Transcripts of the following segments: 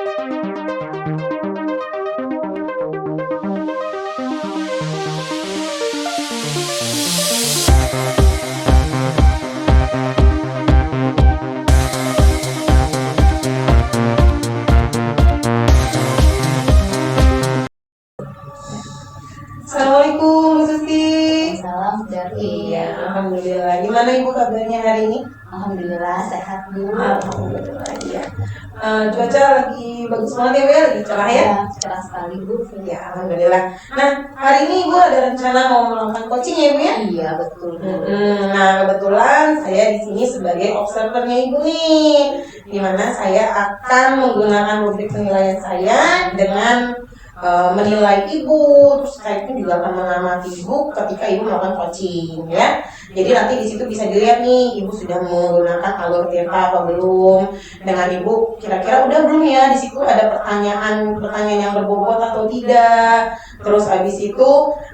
Assalamualaikum Bu Susi. Salam dari. Iya, alhamdulillah. Gimana Ibu kabarnya hari ini? Alhamdulillah sehat Bu. Alhamdulillah. Iya. Cuaca lagi bagus banget ya Bu ya, lagi cerah ya? Cerah sekali Bu. Iya, alhamdulillah. Nah, hari ini Ibu ada rencana mau melakukan coaching ya Bu ya? Iya betul. Nah, kebetulan saya di sini sebagai observernya Ibu nih, dimana saya akan menggunakan rubrik penilaian saya dengan menilai Ibu, terus saya itu juga akan mengamati Ibu ketika Ibu melakukan coaching ya. Jadi nanti di situ bisa dilihat nih Ibu sudah menggunakan alur Tirta apa belum. Dengan Ibu kira-kira udah belum ya, di situ ada pertanyaan yang berbobot atau tidak. Terus habis itu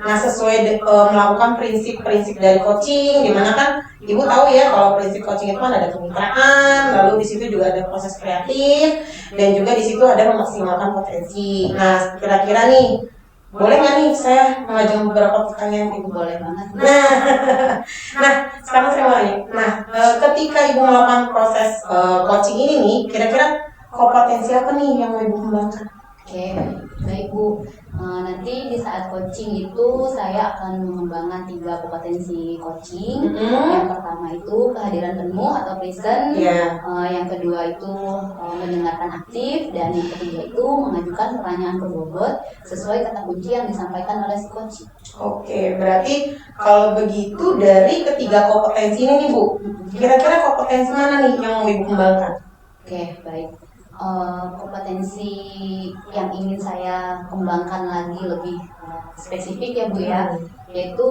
sesuai melakukan prinsip-prinsip dari coaching, dimana kan Ibu tahu ya kalau prinsip coaching itu kan ada kemitraan, lalu di situ juga ada proses kreatif, dan juga di situ ada memaksimalkan potensi. Nah, kira-kira nih, boleh nggak nih saya mengajukan beberapa pertanyaan Ibu? Boleh banget. Nah, sekarang saya mau nanya. Nah, ketika Ibu melakukan proses coaching ini nih, kira-kira kompetensi apa nih yang mau Ibu kembangkan? Oke, baik Bu. Nanti di saat coaching itu saya akan mengembangkan 3 kompetensi coaching. Yang pertama itu kehadiran penuh atau present. Yang kedua itu mendengarkan aktif, dan yang ketiga itu mengajukan pertanyaan berbobot sesuai kata kunci yang disampaikan oleh si coaching. Oke, berarti kalau begitu dari ketiga kompetensi ini nih Bu, kira-kira kompetensi mana nih yang mau Ibu kembangkan? Oke, baik. Kompetensi yang ingin saya kembangkan lagi lebih spesifik ya Bu ya, yaitu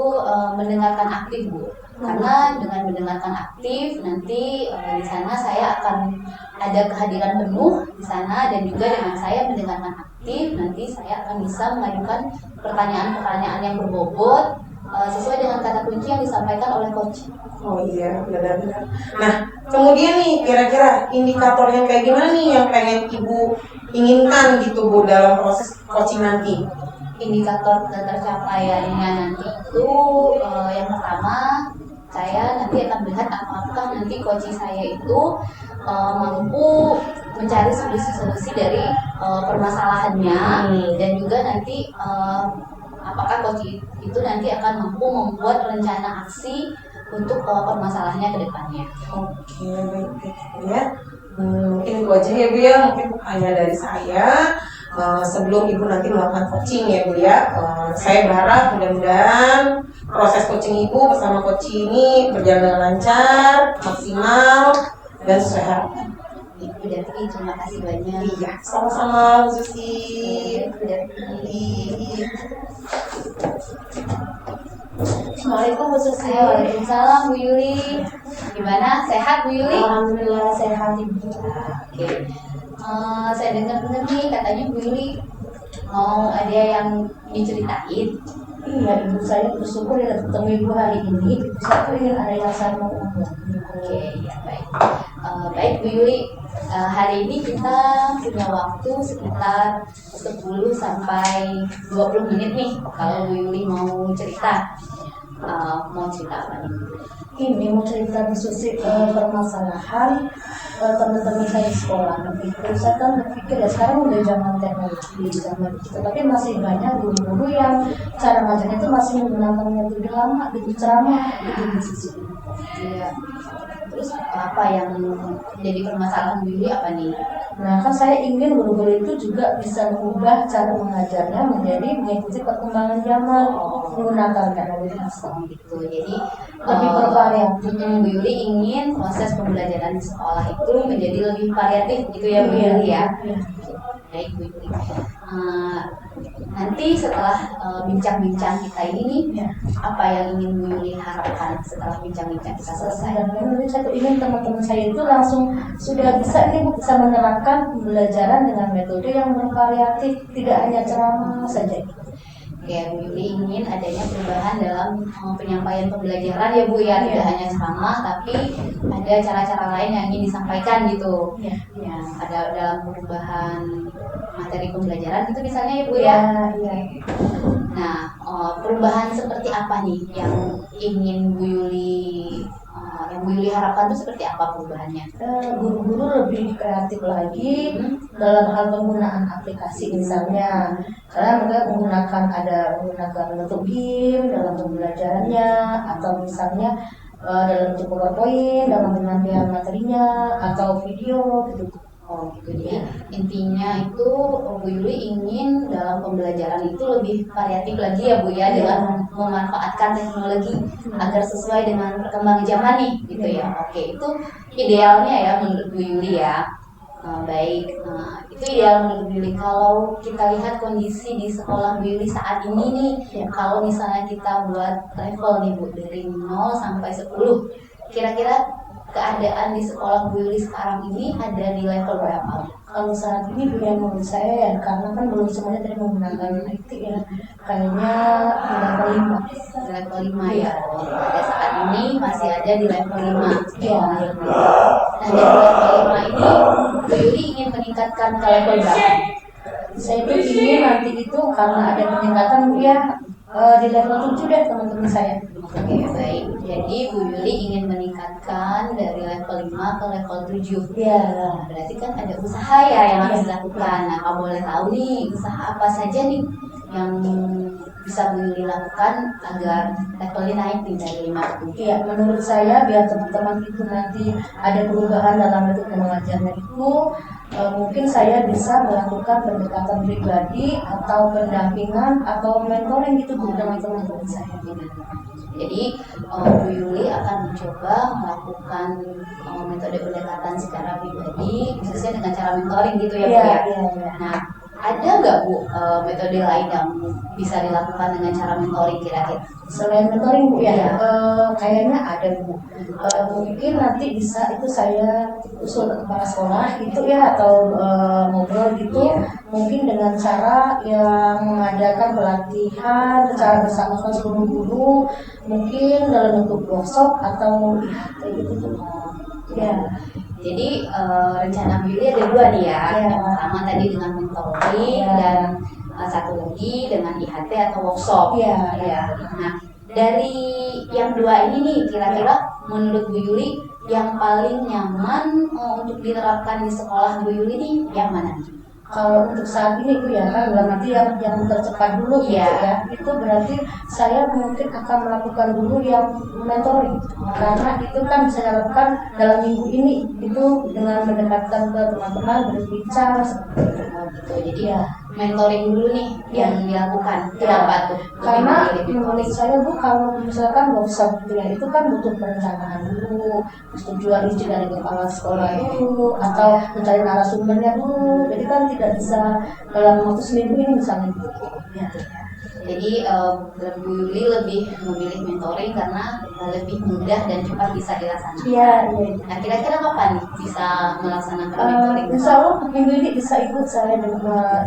mendengarkan aktif Bu. Karena dengan mendengarkan aktif nanti di sana saya akan ada kehadiran penuh di sana, dan juga dengan saya mendengarkan aktif nanti saya akan bisa mengajukan pertanyaan-pertanyaan yang berbobot sesuai dengan kata kunci yang disampaikan oleh coach. Oh iya, benar-benar. Nah, kemudian nih kira-kira indikator yang kayak gimana nih yang pengen Ibu inginkan gitu Bu dalam proses coaching nanti? Indikator tercapaiannya nanti itu yang pertama, saya nanti akan melihat apakah nanti coaching saya itu mampu mencari solusi-solusi dari permasalahannya, dan juga nanti apakah coaching itu nanti akan mampu membuat rencana aksi untuk permasalahannya ke depannya. Oke, baik ya. Mungkin itu aja ya Bu ya, mungkin hanya dari saya. Sebelum Ibu nanti melakukan coaching ya Bu ya, saya berharap mudah-mudahan proses coaching Ibu bersama coach ini berjalan dengan lancar, maksimal, dan sesuai harapan. Ibu Devi, terima kasih banyak. Iya, sama-sama Bu Susi. Ibu Devi. Assalamualaikum Bu Susi. Waalaikumsalam Bu Yuli. Gimana, sehat Bu Yuli? Alhamdulillah sehat Ibu. Oke. Saya dengar-dengar nih katanya Bu Yuli mau ada yang diceritain. Iya, Ibu, saya bersyukur ya ketemu Ibu hari ini. Saya ingin ada yang saya mau ngomong. Oke, ya baik. Baik Bu Yuli, hari ini kita punya waktu sekitar 10 sampai 20 menit nih kalau Bu Yuli mau cerita. Mau cerita apa nih? Ini mau cerita di sisi permasalahan teman-teman saya di sekolah. Saya kan berpikir ya sekarang udah zaman teknologi, zaman kita, tapi masih banyak guru-guru yang cara ngajarnya itu masih menggunakan metode lama, gitu ceramah, gitu di sisi ini. Iya. Terus apa yang jadi permasalahan Bu Yuli apa nih? Nah, kan saya ingin guru-guru itu juga bisa mengubah cara mengajarnya menjadi mengikuti perkembangan zaman, menggunakan teknologi gitu. Jadi lebih bervariatif. Bu Yuli ingin proses pembelajaran di sekolah itu menjadi lebih variatif gitu ya Bu Yuli ya. Baik Bu Yuli. Nanti setelah bincang-bincang kita ini nih, apa yang ingin Bu Yuli harapkan setelah bincang-bincang kita selesai? Dan saya ingin teman-teman saya itu langsung sudah bisa menerapkan pembelajaran dengan metode yang bervariatif, tidak hanya ceramah saja. Ya, Bu Yuli ingin adanya perubahan dalam penyampaian pembelajaran ya Bu ya, tidak hanya ceramah tapi ada cara-cara lain yang ingin disampaikan gitu. Ya. Ya, ada dalam perubahan materi pembelajaran gitu misalnya ya Bu ya. Ya. Nah, perubahan seperti apa nih yang ingin Bu Yuli harapkan tuh seperti apa perubahannya? Guru-guru lebih kreatif lagi dalam hal penggunaan aplikasi misalnya, karena mereka menggunakan bentuk game dalam pembelajarannya, atau misalnya dalam bentuk PowerPoint dalam penyampaian materinya, atau video gitu. Oh gitu, jadi intinya itu Bu Yuli ingin dalam pembelajaran itu lebih variatif lagi ya Bu ya, dengan memanfaatkan teknologi agar sesuai dengan perkembangan zaman nih gitu ya. Oke, itu idealnya ya menurut Bu Yuli ya. Baik, itu ideal menurut Bu Yuli. Kalau kita lihat kondisi di sekolah Bu Yuli saat ini nih, kalau misalnya kita buat level nih Bu dari 0 sampai 10, kira-kira keadaan di sekolah Bu Yuli sekarang ini ada di level berapa? Kalau saat ini Bu, yang menurut saya ya, karena kan belum semuanya tadi menggunakan IT ya, kayaknya di level 5. Di level 5 ya. Pada saat ini masih ada di level 5. Ya. Nah, dari level 5 ini Bu Yuli ingin meningkatkan ke level berapa? Saya itu ingin nanti itu karena ada peningkatan Bu ya, di level 7 deh teman-teman saya. Oke, baik. Jadi Bu Yuli ingin meningkatkan dari level 5 ke level 7. Ya. Nah, berarti kan ada usaha ya yang harus dilakukan. Nah, kalau boleh tahu nih, usaha apa saja nih yang bisa Bu Yuli lakukan agar levelnya naik nih dari 5 ke 7? Iya, menurut saya biar teman-teman itu nanti ada perubahan dalam bentuk mengajarnya itu, mungkin saya bisa melakukan pendekatan pribadi atau pendampingan atau mentoring gitu Bu dengan teman-teman saya. Jadi Bu Yuli akan mencoba melakukan metode pendekatan secara pribadi, khususnya dengan cara mentoring gitu ya Bu ya. Iya. Nah, ada nggak Bu metode lain yang bisa dilakukan dengan cara mentoring kira-kira? Selain mentoring Bu ya, Iya. kayaknya ada Bu. Mungkin nanti bisa itu saya usul ke kepala sekolah gitu ya, atau ngobrol gitu. Iya. Mungkin dengan cara yang mengadakan pelatihan secara bersama seluruh guru, mungkin dalam bentuk workshop atau kayak gitu tuh. Ya. Jadi rencana Bu Yuli ada 2 nih ya. Iya. Yang pertama tadi dengan mentoring, Iya. dan satu lagi dengan IHT atau workshop. Iya. Nah, dari yang 2 ini nih, kira-kira menurut Bu Yuli yang paling nyaman untuk diterapkan di sekolah Bu Yuli nih yang mana? Kalau untuk saat ini Bu ya, kan dalam arti yang tercepat dulu gitu Iya. ya, itu berarti saya mungkin akan melakukan dulu yang mentoring, karena itu kan bisa dilakukan dalam minggu ini itu dengan mendekatkan ke teman-teman, berbicara seperti itu. Gitu. Jadi Ya. mentoring dulu nih yang dilakukan. Kenapa tuh? Karena Lebih memilih menurut mentoring? saya Bu, kalau misalkan workshop gitu ya, itu kan butuh perencanaan dulu, persetujuan izin dari kepala sekolah dulu, atau mencari narasumbernya dulu. Jadi kan tidak bisa dalam waktu seminggu ini misalnya gitu. Ya. Jadi Bu Yuli lebih memilih mentoring karena lebih mudah dan cepat bisa dilaksanakan. Iya. Nah, kira-kira kapan nih bisa melaksanakan mentoring? Insya Allah minggu ini bisa ikut saya dengan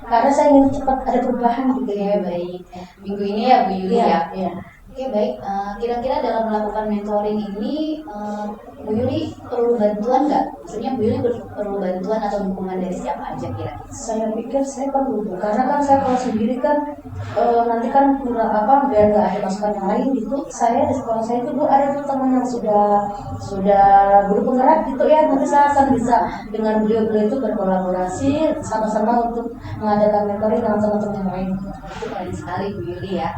karena saya ingin cepat ada perubahan gitu ya. Baik. Minggu ini ya Bu Yuli ya. Iya. Oke, baik. Kira-kira dalam melakukan mentoring ini Bu Yuli perlu bantuan nggak? Maksudnya Bu Yuli perlu bantuan atau dukungan dari siapa aja kira-kira? Saya pikir saya perlu, karena kan saya kalau sendiri kan nanti kan kurang biar nggak ada masukan yang lain gitu. Saya di sekolah saya itu Bu ada tuh teman yang sudah guru penggerak gitu ya. Nanti saya akan bisa dengan beliau itu berkolaborasi sama-sama untuk mengadakan mentoring dengan teman-teman yang lain. Itu keren sekali Bu Yuli ya,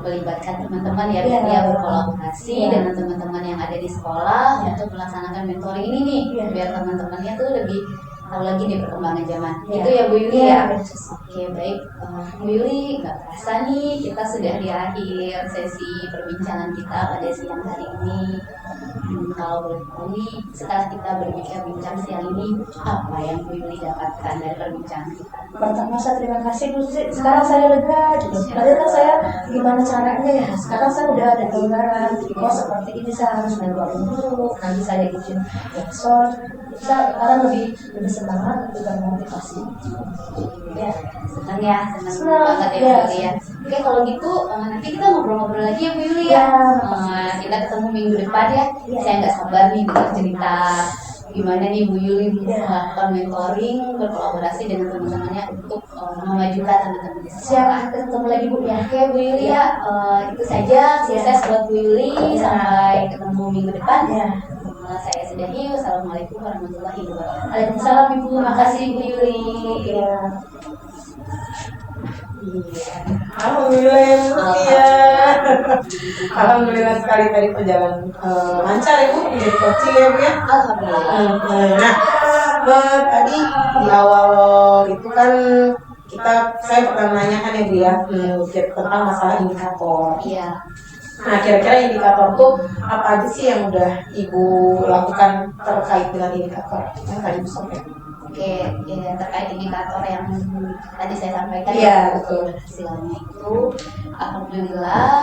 melibatkan teman-teman ya, Iya. dia berkolaborasi Iya. dengan teman-teman yang ada di sekolah untuk melaksanakan mentoring ini nih, Iya. biar teman-temannya tuh lebih tahu lagi nih perkembangan zaman. Iya. Itu ya Bu Yuli Iya. ya. Oke, baik. Bu Yuli, nggak terasa nih kita sudah di akhir sesi perbincangan kita pada siang hari ini. Kalau boleh tahu nih, setelah kita berbincang-bincang siang ini, apa yang Bu Yuli dapatkan dari perbincangan kita? Pertama saya terima kasih Bu. Sekarang saya lega gitu. Tadi kan saya gimana caranya ya. Sekarang saya udah ada gambaran. Oh seperti ini saya harus mengeluarkan dulu. Nanti saya izin workshop. sekarang lebih semangat, lebih termotivasi. Ya. Senang ya, senang Senang, banget ya Bu ya. Yuli ya. Oke kalau gitu nanti kita ngobrol-ngobrol lagi ya Bu Yuli ya. Kita ketemu minggu depan ya. Saya nggak sabar nih dengar cerita gimana nih Bu Yuli melakukan mentoring, berkolaborasi dengan teman-temannya untuk memajukan teman-teman di sekolah. Siap, ketemu lagi Bu ya. Oke Bu Yuli ya, itu saja. Sukses buat Bu Yuli. Sampai ketemu minggu depan. Ya. Saya sudahi. Wassalamualaikum warahmatullahi wabarakatuh. Waalaikumsalam Ibu, Makasih Bu Yuli. Ya. Alhamdulillah ya Bu ya. Alhamdulillah sekali tadi perjalanan lancar ya Bu, menjadi coaching ya Bu ya. Alhamdulillah. Nah, tadi di awal itu kan saya pernah menanyakan ya Bu ya, tentang masalah indikator. Iya. Nah, kira-kira indikator tuh apa aja sih yang udah Ibu lakukan terkait dengan indikator yang tadi Bu sampaikan? Oke, ya, terkait indikator yang tadi saya sampaikan Iya, betul. hasilnya itu, alhamdulillah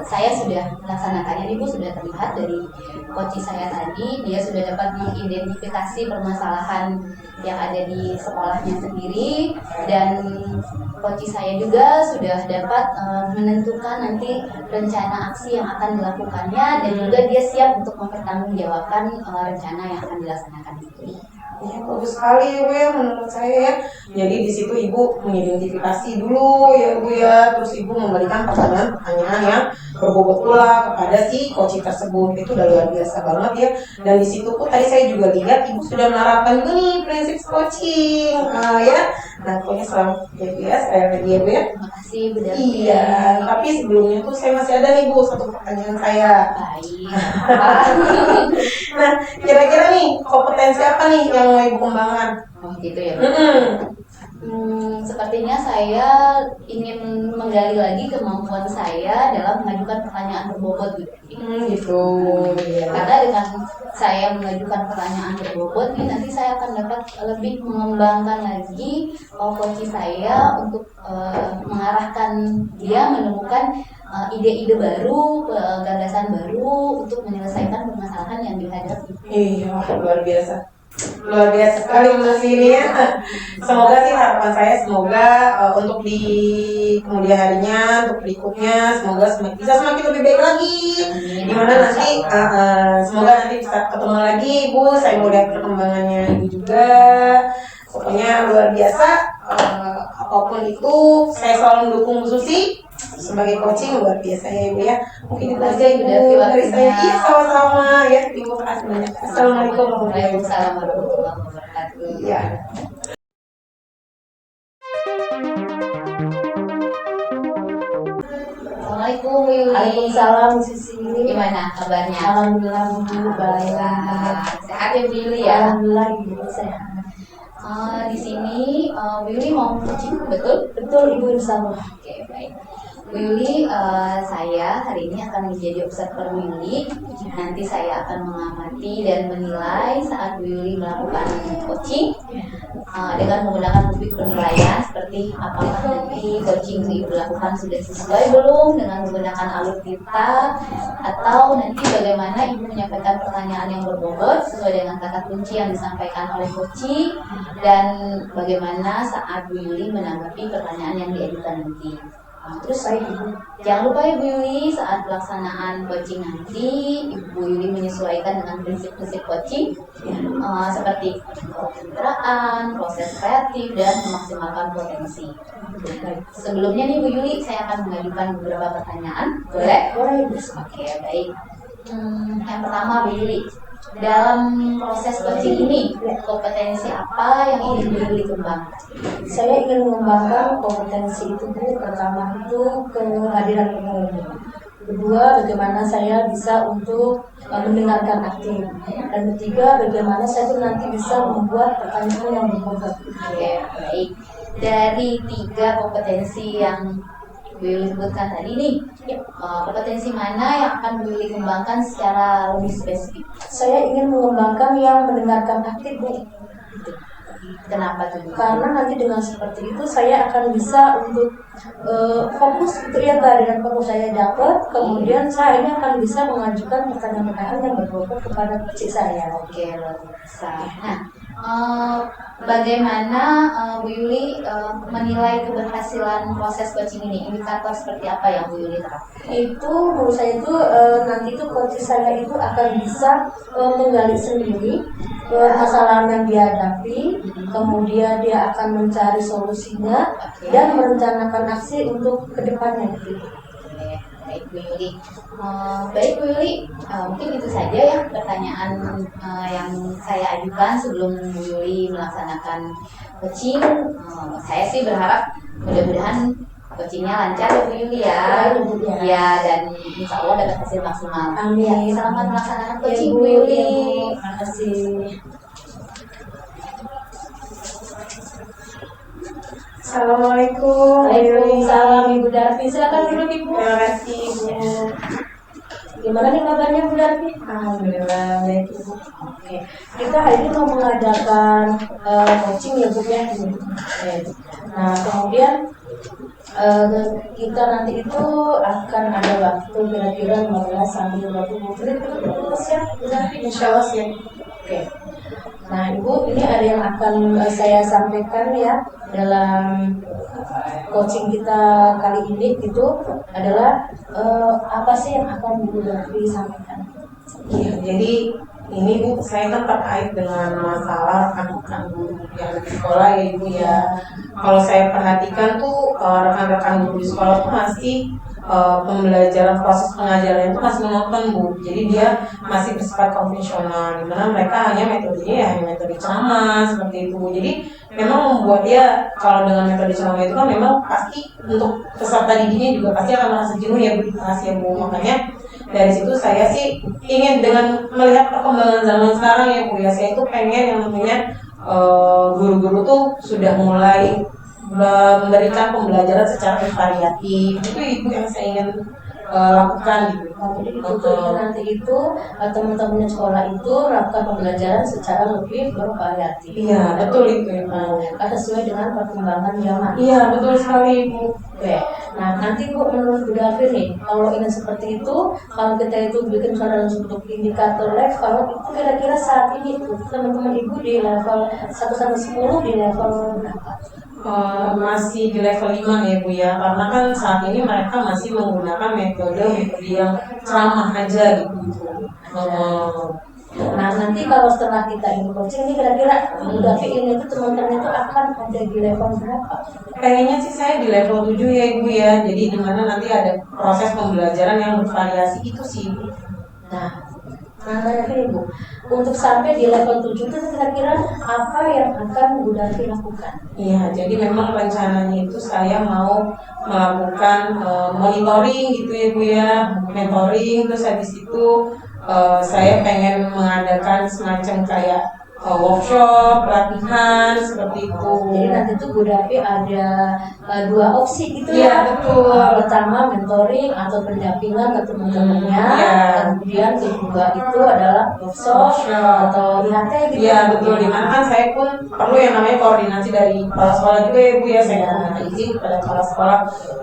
saya sudah melaksanakannya. Ibu sudah terlihat dari coach saya tadi, dia sudah dapat mengidentifikasi permasalahan yang ada di sekolahnya sendiri, dan coach saya juga sudah dapat menentukan nanti rencana aksi yang akan dilakukannya, dan juga dia siap untuk mempertanggungjawabkan rencana yang akan dilaksanakan itu. Ya, bagus sekali ya Bu ya, menurut saya ya. Jadi di situ Ibu mengidentifikasi dulu ya Bu ya, terus Ibu memberikan pertanyaan-pertanyaan yang berbobot pula kepada si coach tersebut. Itu udah luar biasa banget ya. Dan di situ pun tadi saya juga lihat Ibu sudah menerapkan juga nih prinsip coaching, ya. Nah, pokoknya selamat ya Bu ya, sekali lagi ya Bu ya. Terima kasih Bu Davi. Iya, tapi sebelumnya tuh saya masih ada nih Bu, satu pertanyaan saya. Baik. Nah, kira-kira nih kompetensi apa nih yang mau Ibu kembangkan? Oh gitu ya Bu. Sepertinya saya ingin menggali lagi kemampuan saya dalam mengajukan pertanyaan berbobot Bu Davi. Gitu. Ya. Karena dengan saya mengajukan pertanyaan berbobot nih, nanti saya akan dapat lebih mengembangkan lagi coach saya untuk mengarahkan dia menemukan ide-ide baru, gagasan baru untuk menyelesaikan permasalahan yang dihadapi. Iya, luar biasa. Luar biasa sekali Mas ini ya. Semoga sih harapan saya semoga untuk di kemudian harinya, untuk berikutnya semoga bisa semakin lebih baik lagi. Dimana nanti semoga nanti bisa ketemu lagi Bu, saya mau lihat perkembangannya Ibu juga. Pokoknya luar biasa. Apapun itu saya selalu mendukung Bu Susi sebagai coaching, luar biasa ya Ibu ya. Mungkin itu aja Ibu dari saya. Iya, sama-sama ya. Terima kasih banyak. Assalamualaikum warahmatullahi Waalaikumsalam warahmatullahi wabarakatuh. Iya. Assalamualaikum Bu Yuli. Waalaikumsalam Sisi. Gimana kabarnya? Alhamdulillah Bu, baik. Sehat ya Bu Yuli ya? Alhamdulillah Ibu sehat. Di sini Bu Yuli mau coaching, betul? Betul Ibu insya Allah. Oke, baik. Bu Yuli, saya hari ini akan menjadi observer Bu Yuli. Nanti saya akan mengamati dan menilai saat Bu Yuli melakukan coaching dengan menggunakan rubrik penilaian seperti apakah nanti coaching yang Ibu lakukan sudah sesuai belum dengan menggunakan alutsista, atau nanti bagaimana Ibu menyampaikan pertanyaan yang berbobot sesuai dengan kata kunci yang disampaikan oleh coaching, dan bagaimana saat Bu Yuli menanggapi pertanyaan yang diajukan nanti. Terus jangan lupa ya Bu Yuli, saat pelaksanaan coaching nanti Ibu Yuli menyesuaikan dengan prinsip-prinsip coaching seperti kemitraan, proses kreatif, dan memaksimalkan potensi. Sebelumnya nih Bu Yuli, saya akan mengajukan beberapa pertanyaan. Boleh? Boleh Ibu. Oke, baik. Yang pertama Bu Yuli, dalam proses coaching ini kompetensi apa yang ingin Bu Yuli kembangkan? Saya ingin mengembangkan kompetensi itu Bu. Pertama itu kehadiran pengunjung. Kedua, bagaimana saya bisa untuk mendengarkan aktif. Dan ketiga, bagaimana saya itu nanti bisa membuat pertanyaan yang berbobot. Oke, baik. Dari 3 kompetensi yang Bu Yuli sebutkan tadi nih, kompetensi mana yang akan Bu Yuli kembangkan secara lebih spesifik? Saya ingin mengembangkan yang mendengarkan aktif Bu. Kenapa tuh? Karena nanti dengan seperti itu saya akan bisa untuk fokus itu ya tadi, dan fokus saya dapat, kemudian saya ini akan bisa mengajukan pertanyaan-pertanyaan yang berbobot kepada coach saya. Oke, luar biasa. Nah, bagaimana Bu Yuli menilai keberhasilan proses coaching ini? Indikator seperti apa yang Bu Yuli terapkan? Itu menurut saya itu nanti itu coach saya itu akan bisa menggali sendiri masalah yang dihadapi, kemudian dia akan mencari solusinya dan merencanakan aksi untuk kedepannya gitu. Baik Bu Yuli, baik Bu Yuli, mungkin itu saja ya pertanyaan yang saya ajukan sebelum Bu Yuli melaksanakan coaching. Saya sih berharap mudah-mudahan coachingnya lancar ya Bu Yuli ya. Ya, dan insya Allah dapat hasil maksimal. Amin. Selamat melaksanakan coaching Bu Yuli. Terima kasih. Assalamualaikum. Waalaikumsalam Ibu Darvi. Silakan duduk Ibu. Terima kasih Bu. Gimana nih kabarnya Bu Darvi? Alhamdulillah baik Ibu. Oke. Kita hari ini mau mengadakan coaching ya Bu ya. Oke. Nah kemudian kita nanti itu akan ada waktu kira-kira 15 sampai 20 menit terus ya Bu Darvi. Insya Allah sih. Oke. Nah Ibu, ini ada yang akan saya sampaikan ya dalam coaching kita kali ini itu adalah apa sih yang akan Ibu Darvi sampaikan? Iya, jadi ini Bu, saya kan terkait dengan masalah rekan-rekan guru yang di sekolah ya Ibu ya. Kalau saya perhatikan tuh rekan-rekan guru di sekolah tuh masih pembelajaran proses pengajaran itu masih monoton Bu. Jadi dia masih bersifat konvensional, dimana mereka hanya metodenya ya hanya metode ceramah seperti itu. Jadi memang membuat dia kalau dengan metode ceramah itu kan memang pasti untuk peserta didiknya juga pasti akan merasa jenuh ya Bu di kelas ya Bu. Makanya dari situ saya sih ingin dengan melihat perkembangan zaman sekarang ya Bu ya, saya itu pengen yang namanya guru-guru tuh sudah mulai memberikan pembelajaran secara bervariatif. Itu Ibu yang saya ingin lakukan gitu. Jadi nanti itu teman-teman sekolah itu melakukan pembelajaran secara lebih bervariatif. Iya betul itu Ibu. Sesuai dengan perkembangan zaman. Iya betul sekali Ibu. Oke. Nah nanti Bu menurut Bu Darvi nih, kalau ingin seperti itu, kalau kita itu bikin dalam bentuk indikator level, itu kira-kira saat ini tuh teman-teman Ibu di level 1 sampai 10 di level berapa? Masih di level 5 ya Bu ya, karena kan saat ini mereka masih menggunakan metode yang ceramah aja gitu. Nah nanti kalau setelah kita ini coaching ini kira-kira Bu Darvi ini tuh teman-teman itu akan ada di level berapa? Kayaknya sih saya di level 7 ya Ibu ya, jadi dimana nanti ada proses pembelajaran yang bervariasi itu sih Ibu. Nah ini Bu, untuk sampai di level 7 itu kira-kira apa yang akan Bu Darvi lakukan? Iya, jadi memang rencananya itu saya mau melakukan monitoring gitu ya Bu ya, mentoring, terus habis itu saya pengen mengadakan semacam kayak workshop, pelatihan seperti itu. Jadi nanti tuh Bu Darvi ada 2 opsi gitu Iya, ya. betul. Pertama mentoring atau pendampingan ke teman-temannya. Iya. Kemudian kedua itu adalah workshop atau IHT gitu. Iya betul, dimana kan saya pun perlu yang namanya koordinasi dari kepala sekolah juga ya Bu ya, saya minta izin kepada kepala sekolah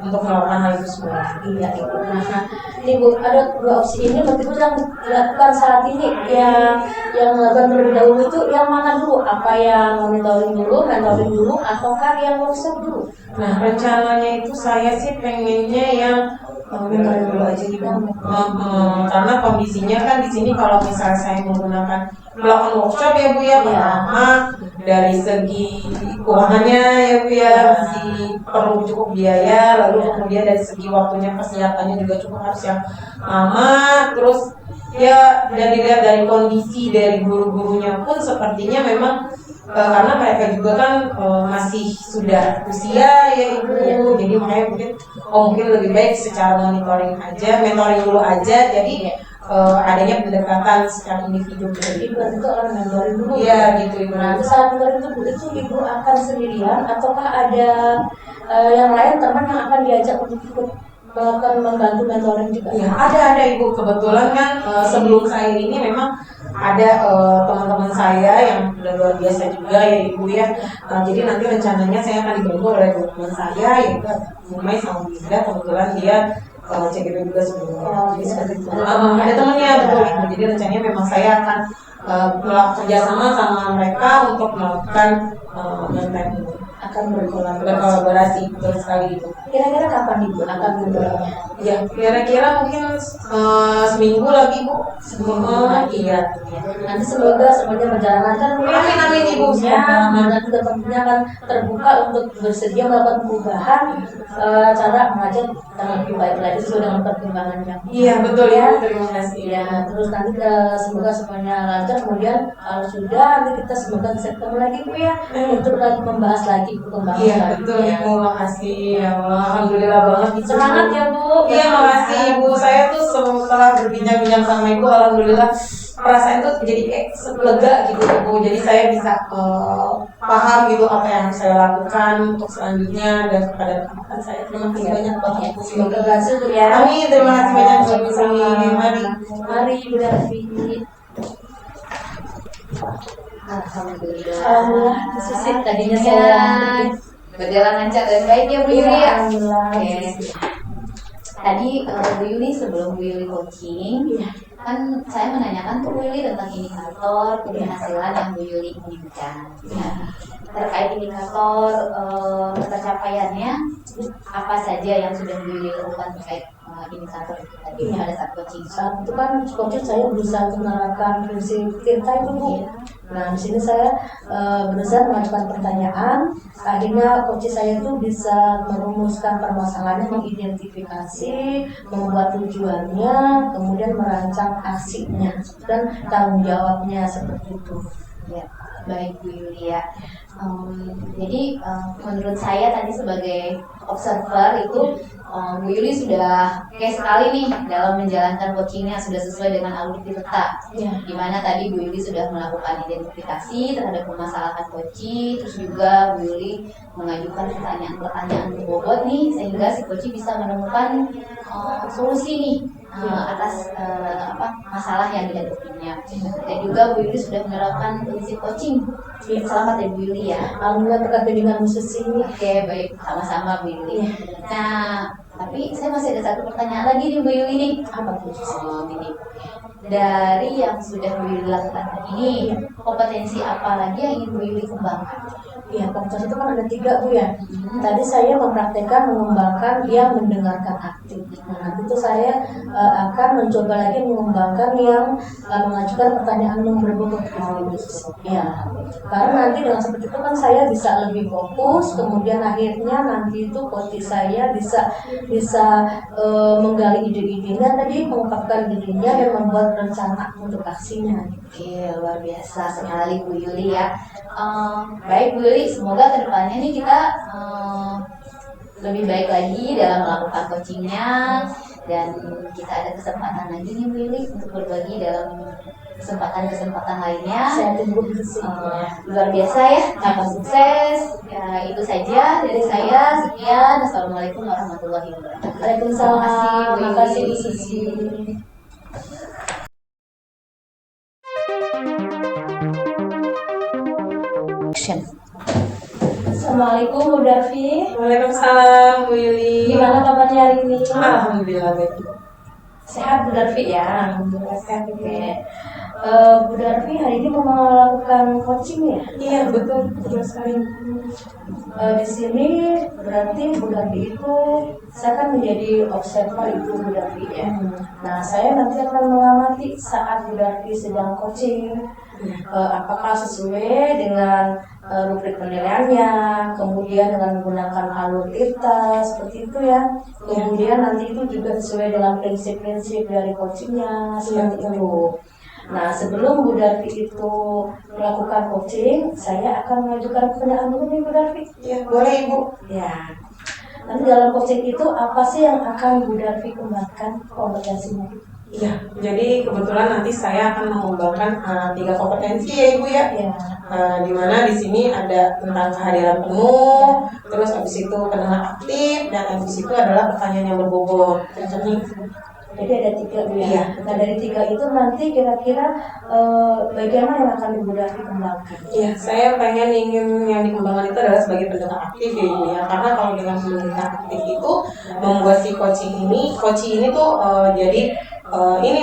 untuk melakukan hal itu semua. Iya Ibu. Nah ini Bu, ada 2 opsi ini berarti Bu yang dilakukan saat ini yang melakukan terlebih dahulu itu yang mana dulu? Apa yang mentoring dulu, ataukah yang workshop dulu? Nah rencananya itu saya sih pengennya yang mentoring dulu aja gitu. Karena kondisinya kan di sini kalau misalnya saya melakukan workshop ya Bu ya, pertama dari segi keuangannya ya Bu ya masih perlu cukup biaya, lalu kemudian dari segi waktunya persiapannya juga cukup harus yang lama, terus ya dan dilihat dari kondisi dari guru-gurunya pun sepertinya memang karena mereka juga kan masih sudah usia ya Ibu, jadi makanya mungkin lebih baik secara mentoring dulu aja, jadi adanya pendekatan secara individu Ibu itu orang mentoring dulu. Iya gitu Ibu. Nah saat mentoring itu Ibu akan sendirian ataukah ada yang lain teman yang akan diajak untuk ikut melakukan membantu mentoring juga? Ya, ada Ibu, kebetulan kan sebelum saya ini memang ada teman-teman saya yang udah luar biasa juga ya Ibu ya. Jadi nanti rencananya saya akan dibantu oleh teman saya yaitu Umay sama Bunda, kebetulan dia CGP juga sebelumnya. Jadi seperti itu. Ada temannya betul Ibu. Jadi rencananya memang saya akan kerjasama sama mereka untuk melakukan konten ini. Akan berkolaborasi betul sekali itu. Kira-kira kapan Ibu akan memulainya? Ya, kira-kira mungkin seminggu lagi Bu. Iya. Nanti semoga semuanya berjalan lancar. Amin Ibu. Dan juga tentunya akan terbuka untuk bersedia melakukan perubahan cara mengajar yang lebih baik lagi sesuai dengan perkembangannya. Iya betul ya. Terima kasih. Ya, terus nanti semoga semuanya lancar. Kemudian kalau sudah nanti kita semoga bisa ketemu lagi Bu ya untuk lagi membahas lagi perkembangan. Iya betul Ibu. Makasih ya Allah. Alhamdulillah banget. Semangat ya Bu. Iya makasih Ibu. Saya tuh setelah berbincang-bincang sama Ibu, alhamdulillah perasaan tuh jadi kayak lega gitu Ibu. Jadi saya bisa paham gitu apa yang saya lakukan untuk selanjutnya dan kepada teman saya. Terima kasih banyak banget Ibu. Semoga berhasil Bu ya. Amin. Terima kasih banyak Bu. Mari. Mari Bu Darvi. Alhamdulillah. Alhamdulillah, Susi tadinya Ya, saya berjalan lancar dan baik ya Bu Yuli ya. Alhamdulillah. Oke. Tadi Bu Yuli sebelum Bu Yuli coaching, kan saya menanyakan ke Bu Yuli tentang indikator keberhasilan yang Bu Yuli inginkan. Nah, terkait indikator pencapaiannya, apa saja yang sudah Bu Yuli lakukan terkait indikator itu tadi pada saat coaching? Saat itu kan coaching saya berusaha menerapkan prinsip Tirta itu Bu. Nah di sini saya berusaha mengajukan pertanyaan. Akhirnya coaching saya itu bisa merumuskan permasalahannya, mengidentifikasi, membuat tujuannya, kemudian merancang aksinya dan tanggung jawabnya seperti itu. Ya, baik Bu Yulia. Jadi menurut saya tadi sebagai observer itu Bu Yuli sudah oke sekali nih dalam menjalankan coachingnya, sudah sesuai dengan audit Tirta. Ya. Dimana tadi Bu Yuli sudah melakukan identifikasi terhadap permasalahan coaching, terus juga Bu Yuli mengajukan pertanyaan-pertanyaan berbobot nih sehingga si coaching bisa menemukan solusi nih atas masalah yang dihadapinya. Dan juga Bu Yuli sudah menerapkan prinsip coaching. Selamat ya Bu Yuli ya. Alhamdulillah berkat bimbingan Susi. Oke, baik, sama-sama Bu Yuli. Nah, tapi saya masih ada satu pertanyaan lagi nih Bu Yuli nih. Apa tuh? Ini dari yang sudah Bu Yuli lakukan ini, kompetensi apa lagi yang ingin Bu Yuli kembangkan? Ya, kompetensi itu kan ada 3 Bu ya. Tadi saya mempraktekkan mengembangkan yang mendengarkan aktif. Nah, nanti itu saya akan mencoba lagi mengembangkan yang mengajukan pertanyaan yang berbobot. Ya, karena nanti dengan seperti itu kan saya bisa lebih fokus. Kemudian akhirnya nanti itu coach saya bisa menggali ide-idenya tadi, mengungkapkan idenya dan membuat rencana untuk aksinya. Oke, luar biasa sekali Bu Yuli ya. Baik Bu Yuli, semoga kedepannya nih kita lebih baik lagi dalam melakukan coachingnya dan kita ada kesempatan lagi nih Bu Yuli untuk berbagi dalam kesempatan-kesempatan lainnya. Saya tunggu di sini. Luar biasa ya, tambah sukses. Ya, itu saja dari saya. Sekian. Assalamualaikum warahmatullahi wabarakatuh. Waalaikumsalam. Terima Terima kasih kasih Bu Bu Susi. Assalamualaikum Bu Darvi. Waalaikumsalam Bu Yuli. Gimana kabarnya hari ini? Alhamdulillah baik. Sehat Bu Darvi ya. Alhamdulillah sehat Bu. Bu Darvi hari ini mau melakukan coaching ya? Iya betul sekali. Di sini berarti Bu Darvi itu saya kan menjadi observer itu Bu Darvi ya. Nah saya nanti akan mengamati saat Bu Darvi sedang coaching. Apakah sesuai dengan rubrik penilaiannya, kemudian dengan menggunakan alur Tirta seperti itu ya. Kemudian nanti itu juga sesuai dengan prinsip-prinsip dari coachingnya seperti itu. Nah sebelum Bu Darvi itu melakukan coaching, saya akan mengajukan pertanyaan dulu nih Bu Darvi. Iya boleh Ibu. Ya. Nanti dalam coaching itu apa sih yang akan Bu Darvi kembangkan kompetensinya? Iya, jadi kebetulan nanti saya akan mengembangkan 3 kompetensi ya Ibu ya. Ya. Di mana di sini ada tentang kehadiran penuh, terus habis itu pendengar aktif, dan habis itu adalah pertanyaan yang berbobot. Contohnya Jadi ada 3 Bu ya. Iya. Nah dari 3 itu nanti kira-kira bagian mana yang akan Ibu Davi kembangkan? Iya, saya ingin yang dikembangkan itu adalah sebagai pendengar aktif ya Ibu ya. Karena kalau dengan pendengar aktif itu membuat si coaching ini tuh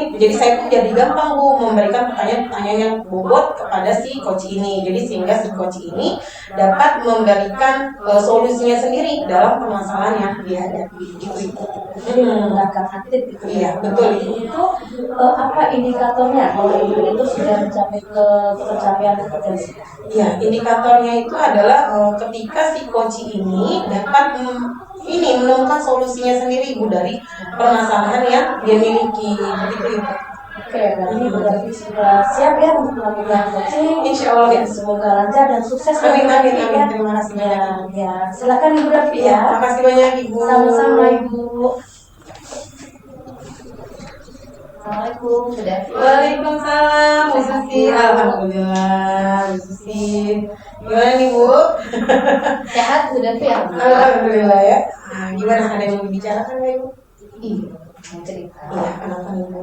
jadi saya pun jadi gampang Bu memberikan pertanyaan-pertanyaan yang bobot kepada si coach ini. Jadi sehingga si coach ini dapat memberikan solusinya sendiri dalam permasalahan yang dihadapi gitu Ibu. Jadi menggunakan aktif gitu. Iya, betul Ibu. Itu apa indikatornya kalau Ibu itu sudah mencapai ke pencapaian kompetensi? Ya, indikatornya itu adalah ketika si coach ini dapat menemukan solusinya sendiri Ibu dari permasalahan yang dia miliki begitu Ibu. Oke, berarti Ibu Davi sudah siap ya untuk melakukan coaching. Insya Allah ya. Semoga lancar dan sukses. Amin, Ibu amin, Davi, amin. ya. Terima kasih banyak Ibu. Ya, silakan Ibu Davi Ya, ya. terima kasih banyak Ibu. Sama-sama Ibu. Assalamualaikum, Bu Davi. Waalaikumsalam, Bu Susi. Alhamdulillah, Bu Susi. Gimana nih Bu? Sehat Bu Davi ya? Alhamdulillah ya. Nah, gimana, ada yang mau dibicarakan nggak Ibu? Iya, mau cerita. Iya, kenapa nih Bu?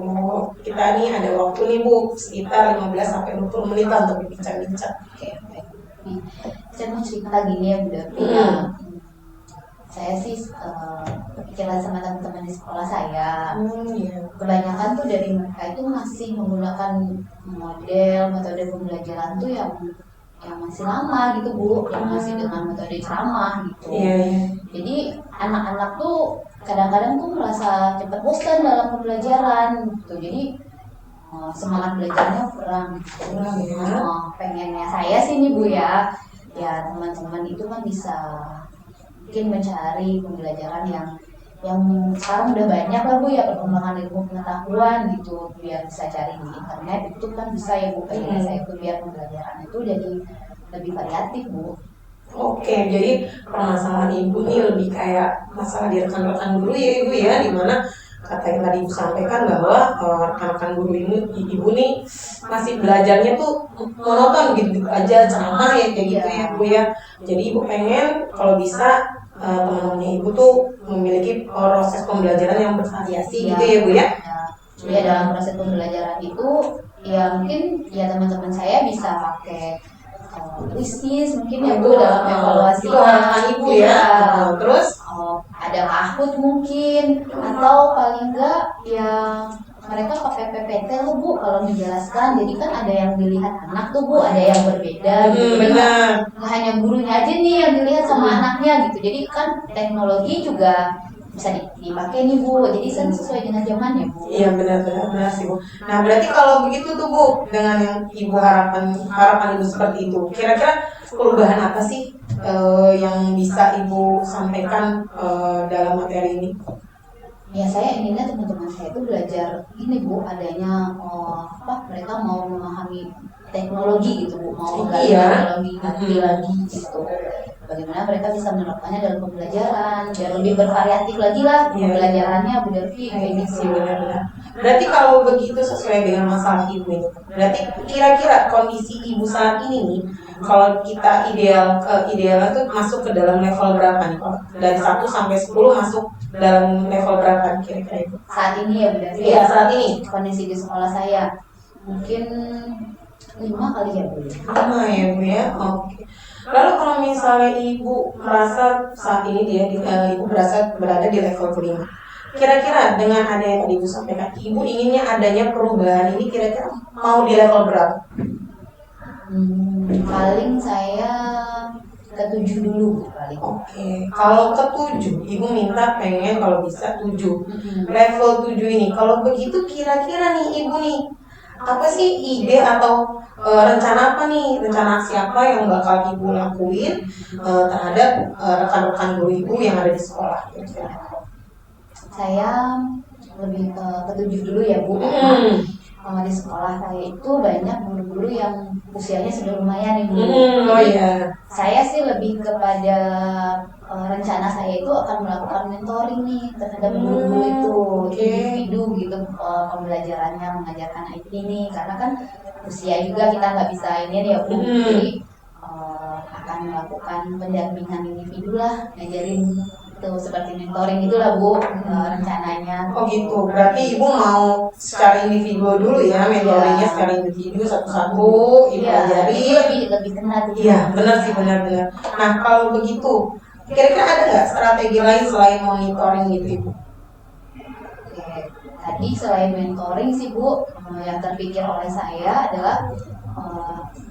Kita nih ada waktu nih Bu, sekitar 15-20 menit untuk berbincang-bincang. Oke, baik. Nih, saya mau cerita gini ya Bu Davi. Ya. Saya sih kepikiran sama teman-teman di sekolah saya. Iya. Kebanyakan tuh dari mereka itu masih menggunakan model metode pembelajaran tuh yang masih lama gitu Bu, yang masih dengan metode ceramah gitu. Iya, iya. Jadi anak-anak tuh kadang-kadang tuh merasa cepat bosan dalam pembelajaran gitu. Jadi semangat belajarnya kurang gitu. Kurang ya. Pengennya saya sih nih Bu ya teman-teman itu kan bisa mungkin mencari pembelajaran yang sekarang udah banyak lah Bu ya, perkembangan ilmu pengetahuan gitu, biar bisa cari di internet itu kan bisa ya Bu. Pengen saya itu biar pembelajaran itu jadi lebih variatif Bu. Oke, jadi permasalahan Ibu nih lebih kayak masalah di rekan-rekan guru ya Ibu ya, dimana kata yang tadi Ibu sampaikan bahwa rekan-rekan guru ini Ibu nih masih belajarnya tuh monoton gitu aja, ceramah ya kayak gitu ya Bu ya. Jadi Ibu pengen kalau bisa teman-teman Ibu tuh memiliki proses pembelajaran yang bervariasi gitu ya Bu ya. Ya dalam proses pembelajaran itu ya mungkin ya teman-teman saya bisa pakai krisis mungkin ya Bu dalam evaluasi itu harapan Ibu ya. Terus ada Kahoot mungkin atau paling enggak ya mereka pakai PPT loh Bu kalau menjelaskan. Jadi kan ada yang dilihat anak tuh Bu, ada yang berbeda gitu. Benar. Nggak hanya gurunya aja nih yang dilihat sama anaknya gitu. Jadi kan teknologi juga bisa dipakai nih Bu. Jadi kan sesuai dengan zamannya Bu. Iya benar sih Bu. Nah berarti kalau begitu tuh Bu, dengan yang Ibu harapan Ibu seperti itu, kira-kira perubahan apa sih yang bisa Ibu sampaikan dalam materi ini? Ya saya inginnya teman-teman saya itu belajar ini Bu, adanya mereka mau memahami teknologi gitu Bu, mau menggali teknologi lagi gitu. Bagaimana mereka bisa menerapkannya dalam pembelajaran biar lebih bervariatif lagi lah pembelajarannya Bu Davi kayak gitu. Berarti kalau begitu sesuai dengan masalah Ibu ini, berarti kira-kira kondisi Ibu saat ini nih, kalau kita idealnya tuh masuk ke dalam level berapa nih? Dari 1 sampai 10 masuk dalam level berapa kira-kira Ibu? Saat ini ya Bu Davi. Iya, saat ini kondisi di sekolah saya mungkin 5 kali ya Bu. 5 ya Bu ya. Oke. Lalu kalau misalnya Ibu merasa saat ini Ibu berada di level kelima, kira-kira dengan ada yang tadi Ibu sampaikan, Ibu inginnya adanya perubahan ini kira-kira mau di level berapa? Paling saya ke-7 dulu paling. Oke. Kalau ke-7, Ibu minta pengen kalau bisa 7. Level 7 ini, kalau begitu kira-kira nih Ibu nih, apa sih ide atau rencana apa nih, rencana aksi apa yang bakal Ibu lakuin terhadap rekan-rekan guru Ibu yang ada di sekolah? Saya lebih ke-7 dulu ya Bu. Di sekolah saya itu banyak guru-guru yang usianya sudah lumayan nih Bu. Oh iya. Saya sih lebih kepada rencana saya itu akan melakukan mentoring nih terhadap guru-guru itu individu gitu pembelajarannya mengajarkan IT ini karena kan usia juga kita nggak bisa ini ya Bu. Jadi akan melakukan pendampingan individu lah, ngajarin itu seperti mentoring itulah Bu, rencananya. Oh gitu, berarti ibu mau secara individu dulu ya, mentoringnya secara individu satu-satu ibu Iya, ajari. itu lebih kena tuh. Iya, benar sih, benar-benar. Nah, kalau begitu, kira-kira ada nggak strategi lain selain monitoring gitu ibu? Oke, tadi selain mentoring sih Bu, yang terpikir oleh saya adalah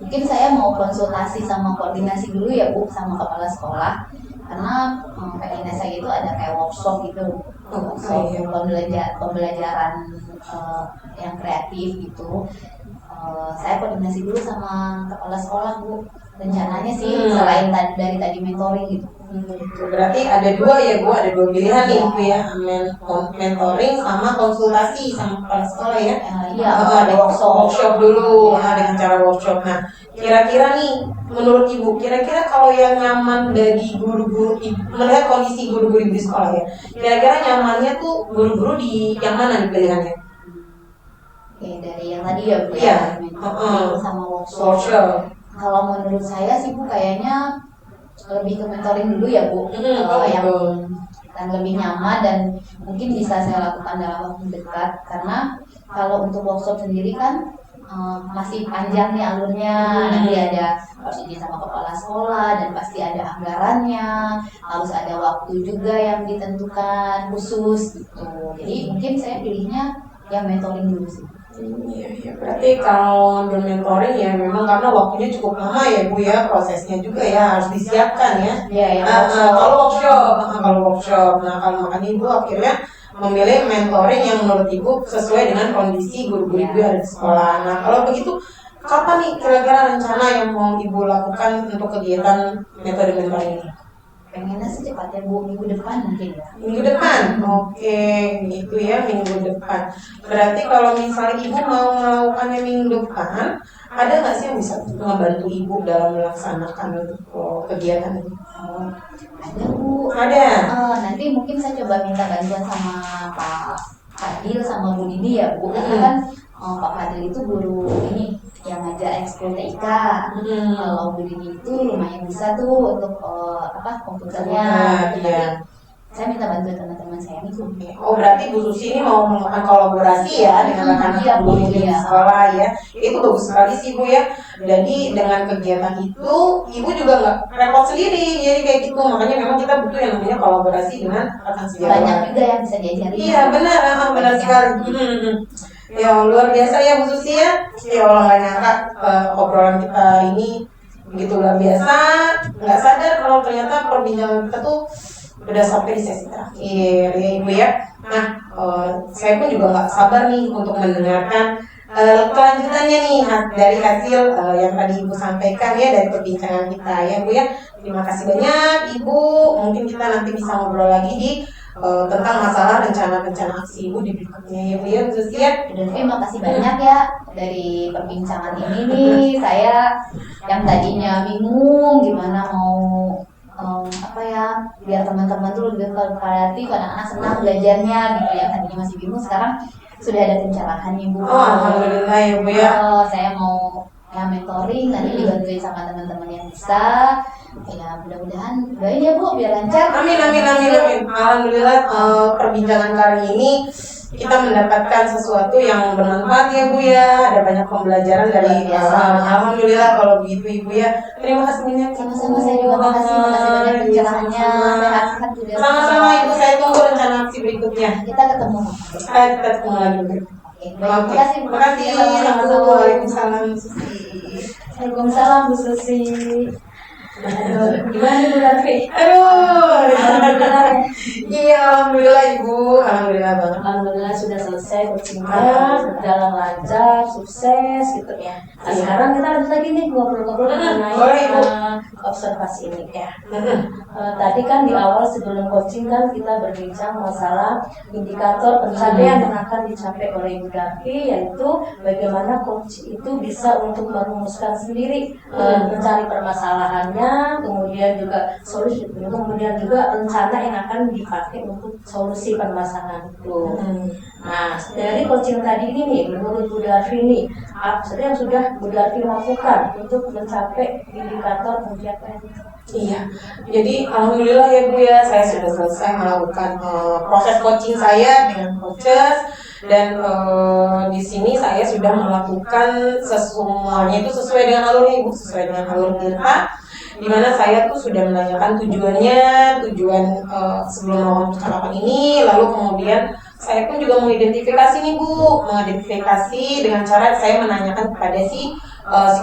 mungkin saya mau konsultasi sama koordinasi dulu ya Bu sama kepala sekolah, karena pengennya saya itu ada kayak workshop gitu, workshop pembelajaran yang kreatif gitu. Saya koordinasi dulu sama kepala sekolah Bu, rencananya sih selain dari tadi mentoring gitu. Berarti ada dua ya Bu, ada dua pilihan nih Bu ya, mentoring sama konsultasi sama kepala sekolah ya. Iya, Ada workshop dulu dengan cara workshop. Nah, kira-kira nih menurut ibu, kira-kira kalau yang nyaman dari guru-guru melihat kondisi guru-guru di sekolah ya, kira-kira nyamannya tuh guru-guru di yang mana nih pilihannya? Oke, dari yang tadi ya Bu Iya. ya, mentoring sama workshop. Kalau menurut saya sih Bu kayaknya lebih ke mentoring dulu ya Bu, yang lebih nyaman dan mungkin bisa saya lakukan dalam waktu dekat, karena kalau untuk workshop sendiri kan masih panjang nih alurnya, nanti ada harus izin sama kepala sekolah dan pasti ada anggarannya, harus ada waktu juga yang ditentukan khusus gitu. Jadi mungkin saya pilihnya yang mentoring dulu sih. Iya, berarti kalau ngambil mentoring ya memang karena waktunya cukup lama ya Bu ya, prosesnya juga ya harus disiapkan ya. Iya, ya. Kalau workshop, nah kalau makanya Ibu akhirnya memilih mentoring yang menurut Ibu sesuai dengan kondisi guru-guru Ibu yang ada di sekolah. Nah kalau begitu, kapan nih kira-kira rencana yang mau Ibu lakukan untuk kegiatan metode mentoring ini? Pengennya secepatnya Bu, minggu depan mungkin ya. Minggu depan? Oke, gitu ya, minggu depan. Berarti kalau misalnya Ibu mau melakukannya minggu depan, ada nggak sih yang bisa membantu Ibu dalam melaksanakan kegiatan ini? Ada Bu. Ada. Nanti mungkin saya coba minta bantuan sama Pak Fadil sama Bu Dini ya Bu. Karena kan Pak Fadil itu guru ini yang ngajar ekskul TIK. Kalau Bu Dini itu lumayan bisa tuh untuk komputernya. Iya. Saya minta bantuan teman-teman saya nih Bu. Oh berarti Bu Susi ini mau melakukan kolaborasi ya dengan rekan-rekan guru di sekolah ya. Itu bagus sekali sih Bu ya. Jadi dengan kegiatan itu Ibu juga nggak repot sendiri. Jadi kayak gitu, makanya memang kita butuh yang namanya kolaborasi dengan rekan sejawat. Banyak juga yang bisa diajarin. Iya benar sekali. Ya luar biasa ya Bu Susi ya. Ya Allah nggak nyangka obrolan kita ini begitu luar biasa. Nggak sadar kalau ternyata perbincangan kita tuh udah sampai di sesi terakhir ya Ibu ya. Nah, saya pun juga nggak sabar nih untuk mendengarkan kelanjutannya nih dari hasil yang tadi Ibu sampaikan ya dari perbincangan kita ya Bu ya. Terima kasih banyak Ibu. Mungkin kita nanti bisa ngobrol lagi di tentang masalah rencana-rencana aksi Ibu di berikutnya ya Bu ya, khusus ya. Dan terima kasih banyak ya dari perbincangan ini nih. Saya yang tadinya bingung gimana mau biar teman-teman tuh lebih kreatif, anak-anak senang belajarnya gitu ya. Tadinya masih bingung, sekarang sudah ada pencerahan nih Bu. Alhamdulillah ya Bu ya. Saya mau mentoring, nanti dibantuin sama teman-teman yang bisa. Ya mudah-mudahan doain ya Bu biar lancar. Amin. Alhamdulillah perbincangan kali ini kita mendapatkan sesuatu yang bermanfaat ya Bu ya. Ada banyak pembelajaran dari alhamdulillah kalau begitu Ibu ya. Terima kasih banyak. Sama-sama, saya juga makasih banyak pencerahannya. Sehat-sehat juga. Sama-sama Ibu, saya tunggu rencana aksi berikutnya. Kita ketemu. Kita ketemu lagi. Terima kasih. Terima kasih. Sama-sama. Waalaikumsalam. Waalaikumsalam Bu Susi. Gimana Bu Ratri? Iya, alhamdulillah Ibu, alhamdulillah banget. Alhamdulillah sudah selesai coachingnya, berjalan lancar, sukses gitu ya. Nah, sekarang kita lanjut lagi nih ngobrol-ngobrol mengenai observasi ini ya. Tadi kan di awal sebelum coaching kan kita berbincang masalah indikator pencapaian yang akan dicapai oleh Ibu Davi, yaitu bagaimana coach itu bisa untuk merumuskan sendiri mencari permasalahannya, kemudian kemudian juga solusi, kemudian juga rencana yang akan dipakai untuk solusi permasalahan itu. Nah, dari coaching tadi ini nih, menurut Bu Darvi nih, apa saja yang sudah Bu Darvi lakukan untuk mencapai indikator pencapaian itu? Iya, jadi alhamdulillah ya Bu ya, saya sudah selesai melakukan proses coaching saya dengan coaches, dan di sini saya sudah melakukan semuanya itu sesuai dengan alurnya Bu, sesuai dengan alur kita, di mana saya tuh sudah menanyakan tujuan sebelum melakukan percakapan ini, lalu kemudian saya pun juga mengidentifikasi nih Bu, mengidentifikasi dengan cara saya menanyakan kepada si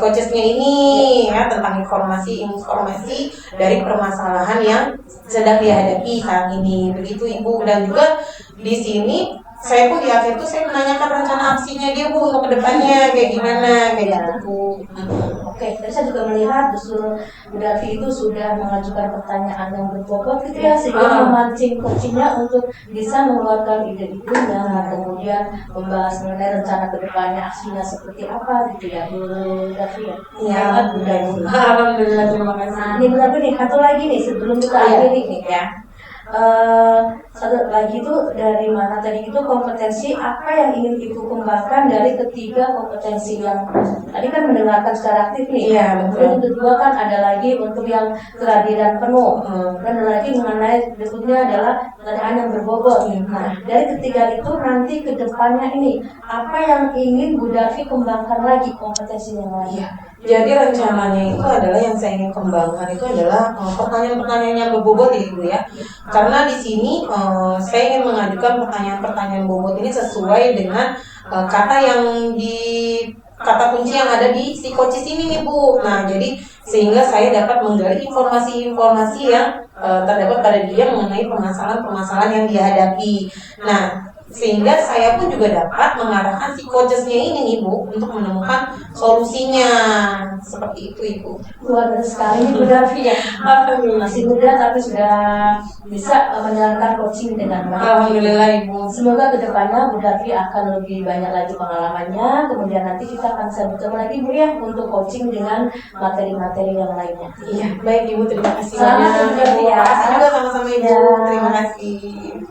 coachesnya ini ya tentang informasi dari permasalahan yang sedang dihadapi saat ini, begitu Ibu. Dan juga di sini saya pun di akhir itu saya menanyakan rencana aksinya dia Bu untuk kedepannya kayak gimana kayak gitu Bu. Oke, tadi saya juga melihat justru Bu Darvi itu sudah mengajukan pertanyaan yang berbobot gitu ya, sehingga memancing coachingnya untuk bisa mengeluarkan ide-idenya, kemudian membahas mengenai rencana kedepannya aksinya seperti apa gitu ya Bu Darvi ya. Iya, Bu Darvi. alhamdulillah, terima kasih. Nah, ini Bu Darvi nih, satu lagi nih sebelum kita akhiri nih ya. Satu lagi itu dari mana tadi itu kompetensi apa yang ingin Ibu kembangkan dari ketiga kompetensi yang tadi kan mendengarkan secara aktif nih. Iya, betul. Kemudian kedua kan ada lagi untuk yang kehadiran penuh. Dan ada lagi mengenai berikutnya adalah pertanyaan yang berbobot. Nah, dari ketiga itu nanti ke depannya ini apa yang ingin Bu Darvi kembangkan lagi kompetensi yang lain? Iya. Jadi rencananya itu adalah yang saya ingin kembangkan itu adalah pertanyaan-pertanyaan yang berbobot ya Ibu ya. Karena di sini saya ingin mengajukan pertanyaan-pertanyaan bobot ini sesuai dengan kata kunci yang ada di si coaches ini nih Bu. Nah, jadi sehingga saya dapat menggali informasi-informasi yang terdapat pada dia mengenai permasalahan-permasalahan yang dihadapi. Nah, sehingga saya pun juga dapat mengarahkan si coachesnya ini nih Bu untuk menemukan solusinya, seperti itu Ibu. Luar biasa sekali nih Bu Darvi ya. Masih muda tapi sudah bisa menjalankan coaching dengan baik. Alhamdulillah Ibu. Semoga kedepannya Bu Darvi akan lebih banyak lagi pengalamannya. Kemudian nanti kita akan bertemu lagi Bu ya untuk coaching dengan materi-materi yang lainnya. Iya, baik Ibu, terima kasih Selamat banyak. Bu Darvi ya. Terima kasih juga sama-sama Ibu. Ya. Terima kasih.